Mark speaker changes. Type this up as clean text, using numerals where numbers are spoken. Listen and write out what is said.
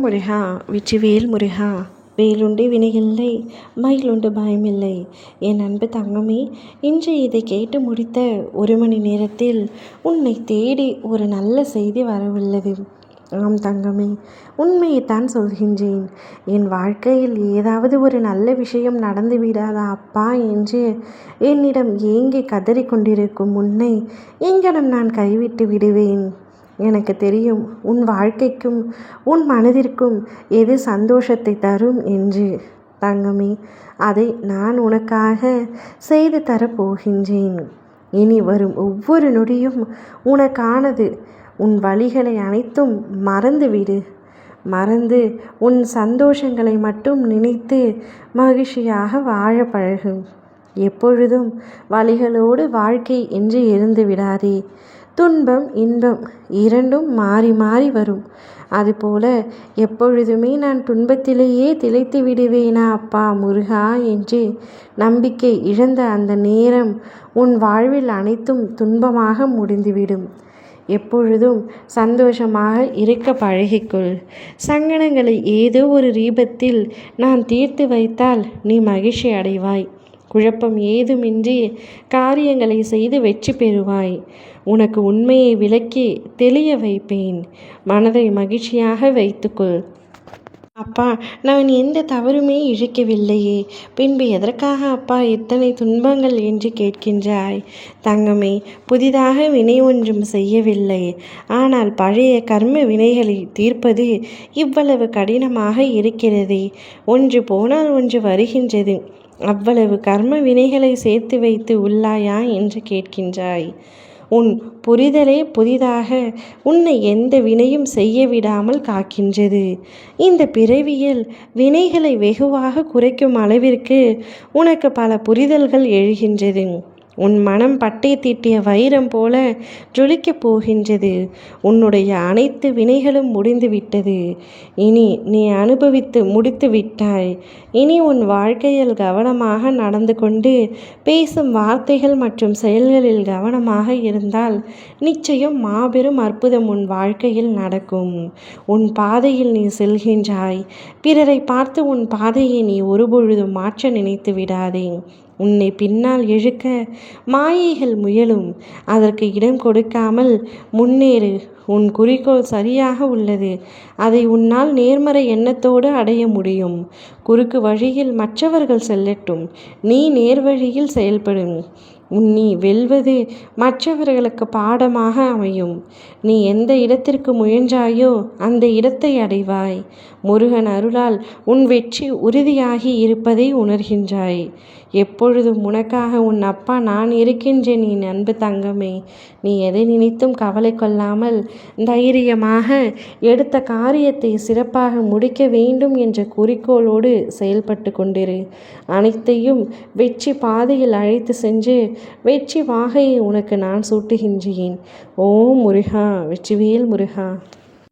Speaker 1: முருகா வெற்றிவேல் முருகா. வேலுண்டு வினையில்லை, மயிலுண்டு பயமில்லை. என் அன்பு தங்கமே, இன்று இதை கேட்டு முடித்த 1 மணி நேரத்தில் உன்னை தேடி ஒரு நல்ல செய்தி வரவுள்ளது. ஆம் தங்கமே, உண்மையைத்தான் சொல்கின்றேன். என் வாழ்க்கையில் ஏதாவது ஒரு நல்ல விஷயம் நடந்து விடாதா அப்பா என்று என்னிடம் ஏங்கி கதறிக்கொண்டிருக்கும் உன்னை எங்கனம் நான் கைவிட்டு விடுவேன்? எனக்கு தெரியும் உன் வாழ்க்கைக்கும் உன் மனதிற்கும் எது சந்தோஷத்தை தரும் என்று. தங்கமே, அதை நான் உனக்காக செய்து தரப்போகின்றேன். இனி வரும் ஒவ்வொரு நொடியும் உனக்கானது. உன் வழிகளை அனைத்தும் மறந்துவிடு. மறந்து உன் சந்தோஷங்களை மட்டும் நினைத்து மகிழ்ச்சியாக வாழ பழகு. எப்பொழுதும் வழிகளோடு வாழ்க்கை என்று இருந்து விடாதே. துன்பம் இன்பம் இரண்டும் மாறி மாறி வரும். அதுபோல எப்பொழுதுமே நான் துன்பத்திலேயே திளைத்து விடுவேனா அப்பா முருகா என்று நம்பிக்கை இழந்த அந்த நேரம் உன் வாழ்வில் அனைத்தும் துன்பமாக முடிந்துவிடும். எப்பொழுதும் சந்தோஷமாக இருக்க பழகிக்கொள். சங்கடங்களை ஏதோ ஒரு ரீபத்தில் நான் தீர்த்து வைத்தால் நீ மகிழ்ச்சி அடைவாய். குழப்பம் ஏதுமின்றி காரியங்களை செய்து வெற்றி பெறுவாய். உனக்கு உண்மையை விளக்கி தெளிய வைப்பேன். மனதை மகிழ்ச்சியாக வைத்துக்கொள். அப்பா, நான் எந்த தவறுமே இழைக்கவில்லையே, பின்பு எதற்காக அப்பா இத்தனை துன்பங்கள் என்று கேட்கின்றாய்? தங்கமே, புதிதாக வினை ஒன்றும் செய்யவில்லை. ஆனால் பழைய கர்ம வினைகளை தீர்ப்பது இவ்வளவு கடினமாக இருக்கிறதே. ஒன்று போனால் ஒன்று வருகின்றது. அவ்வளவு கர்ம வினைகளை சேர்த்து வைத்து உள்ளாயா என்று கேட்கின்றாய். உன் புரிதலே புதிதாக உன்னை எந்த வினையும் செய்ய விடாமல் காக்கின்றது. இந்த பிறவியில் வினைகளை வெகுவாக குறைக்கும் அளவிற்கு உனக்கு பல புரிதல்கள் எழுகின்றது. உன் மனம் பட்டை தீட்டிய வைரம் போல ஜொலிக்கப் போகின்றது. உன்னுடைய அனைத்து வினைகளும் முடிந்துவிட்டது. இனி நீ அனுபவித்து முடித்து விட்டாய். இனி உன் வாழ்க்கையில் கவனமாக நடந்து கொண்டு பேசும் வார்த்தைகள் மற்றும் செயல்களில் கவனமாக இருந்தால் நிச்சயம் மாபெரும் அற்புதம் உன் வாழ்க்கையில் நடக்கும். உன் பாதையில் நீ செல்கின்றாய். பிறரை பார்த்து உன் பாதையை நீ ஒருபொழுதும் மாற்ற நினைத்து விடாதே. உன்னை பின்னால் இழுக்க மாயைகள் முயலும். அதற்கு இடம் கொடுக்காமல் முன்னேறு. உன் குறிக்கோள் சரியாக உள்ளது. அதை உன்னால் நேர்மறை எண்ணத்தோடு அடைய முடியும். குறுக்கு வழியில் மற்றவர்கள் செல்லட்டும், நீ நேர்வழியில் செயல்படும். நீ வெல்வது மற்றவர்களுக்கு பாடமாக அமையும். நீ எந்த இடத்திற்கு முயன்றாயோ அந்த இடத்தை அடைவாய். முருகன் அருளால் உன் வெற்றி உறுதியாகி இருப்பதை உணர்கின்றாய். எப்பொழுதும் உனக்காக உன் அப்பா நான் இருக்கின்றேன் என் அன்பு தங்கமே. நீ எதை நினைத்தும் கவலை கொள்ளாமல் தைரியமாக எடுத்த காரியத்தை சிறப்பாக முடிக்க வேண்டும் என்ற குறிக்கோளோடு செயல்பட்டு கொண்டிரு. அனைத்தையும் வெற்றி பாதையில் அழைத்து சென்று வெற்றி வாகையை உனக்கு நான் சூட்டுகின்றேன். ஓம் முருகா, வெற்றிவேல் முருகா.